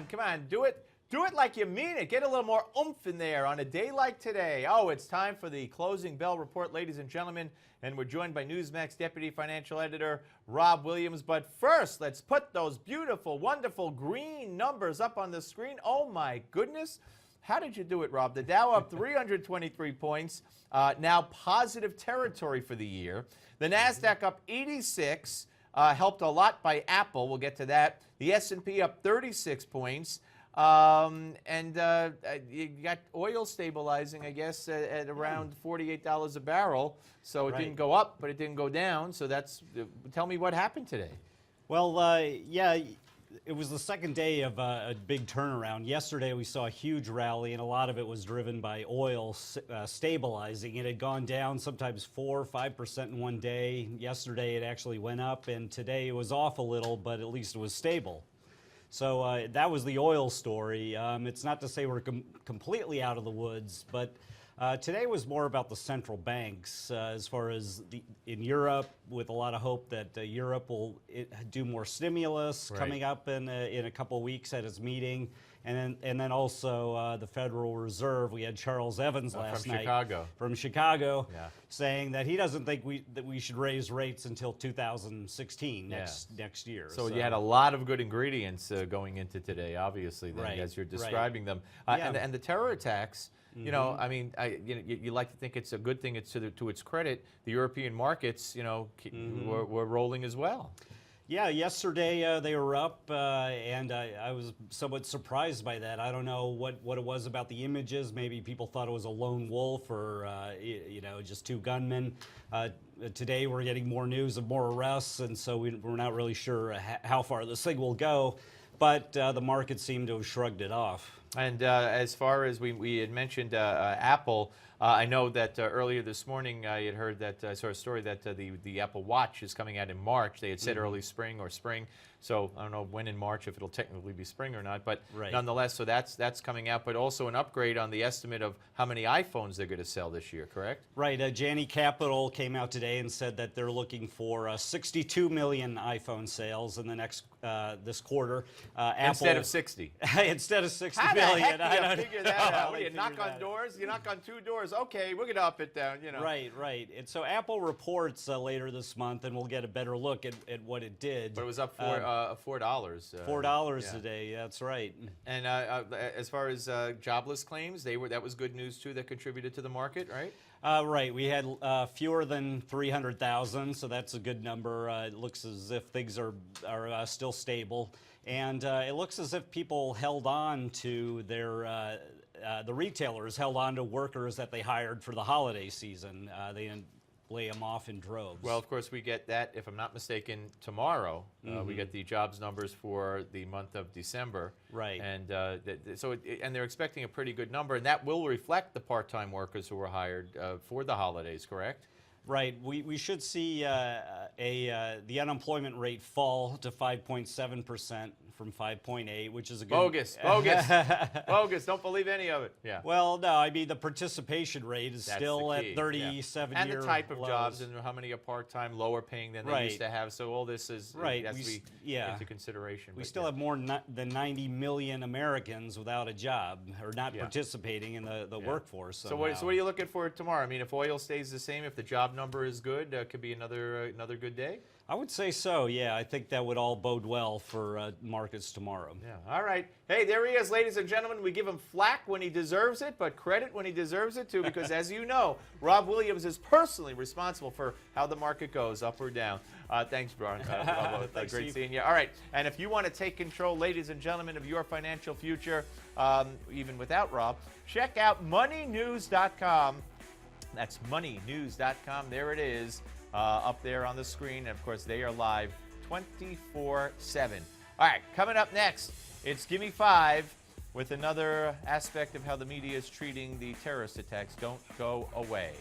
come on. Do it like you mean it. Get a little more oomph in there on a day like today. Oh, it's time for the closing bell report, ladies and gentlemen. And we're joined by Newsmax Deputy Financial Editor Rob Williams. But first, let's put those beautiful, wonderful green numbers up on the screen. Oh, my goodness. How did you do it, Rob? The Dow up 323 points, now positive territory for the year. The NASDAQ up 86, helped a lot by Apple. We'll get to that. The S&P up 36 points. And you got oil stabilizing, I guess, at around $48 a barrel. So it didn't go up, but it didn't go down. So tell me what happened today. Well, yeah, it was the second day of a big turnaround. Yesterday we saw a huge rally, and a lot of it was driven by oil stabilizing. It had gone down sometimes 4 or 5% in one day. Yesterday it actually went up, and today it was off a little, but at least it was stable. So that was the oil story. It's not to say we're completely out of the woods, but today was more about the central banks as far as in Europe, with a lot of hope that Europe will do more stimulus coming up in a couple of weeks at its meeting. And then also the Federal Reserve. We had Charles Evans last night from Chicago saying that he doesn't think that we should raise rates until 2016 next year. So you had a lot of good ingredients going into today, obviously, then, as you're describing them. And the terror attacks. You know, I mean, you like to think it's a good thing. It's to its credit. The European markets, you know, were rolling as well. Yeah, yesterday they were up, and I was somewhat surprised by that. I don't know what it was about the images. Maybe people thought it was a lone wolf or, you know, just two gunmen. Today we're getting more news of more arrests, and so we're not really sure how far this thing will go. But the market seemed to have shrugged it off. And as far as we had mentioned Apple, I know that earlier this morning I had heard that I saw a story that the Apple Watch is coming out in March. They had said early spring or spring. So I don't know when in March, if it'll technically be spring or not, but nonetheless, so that's coming out. But also an upgrade on the estimate of how many iPhones they're going to sell this year, correct? Right. Janney Capital came out today and said that they're looking for 62 million iPhone sales in the next this quarter. Instead of 60. Instead of 60 how million. How the heck do you figure that out? What do you knock on doors? You knock on 2 doors. Okay, we're going to up it down, you know. Right. And so Apple reports later this month, and we'll get a better look at what it did. But it was up $4. $4 today. That's right. And as far as jobless claims, that was good news too. That contributed to the market, right? Right. We had fewer than 300,000, so that's a good number. It looks as if things are still stable, and it looks as if people held on to their the retailers held on to workers that they hired for the holiday season. They didn't lay them off in droves. Well, of course, we get that, if I'm not mistaken, tomorrow. We get the jobs numbers for the month of December. Right. And and they're expecting a pretty good number, and that will reflect the part-time workers who were hired for the holidays, correct? Right. We should see the unemployment rate fall to 5.7% from 5.8, which is a good... Bogus. Bogus. Don't believe any of it. Yeah. Well, no, I mean, the participation rate is still at 37-year And the type of lows. jobs and how many are part-time, lower paying than they used to have. So all this has to be into consideration. We still have more than 90 million Americans without a job or not participating in the workforce. So what are you looking for tomorrow? I mean, if oil stays the same, if the job number is good, could be another good day? I would say so, yeah. I think that would all bode well for markets tomorrow. Yeah, all right. Hey, there he is, ladies and gentlemen. We give him flack when he deserves it, but credit when he deserves it, too, because as you know, Rob Williams is personally responsible for how the market goes, up or down. Thanks, Brian. Thanks, great Steve. seeing you. All right, and if you want to take control, ladies and gentlemen, of your financial future, even without Rob, check out moneynews.com. That's moneynews.com. There it is. Up there on the screen, and of course they are live 24/7. All right, coming up next, it's Gimme 5 with another aspect of how the media is treating the terrorist attacks. Don't go away.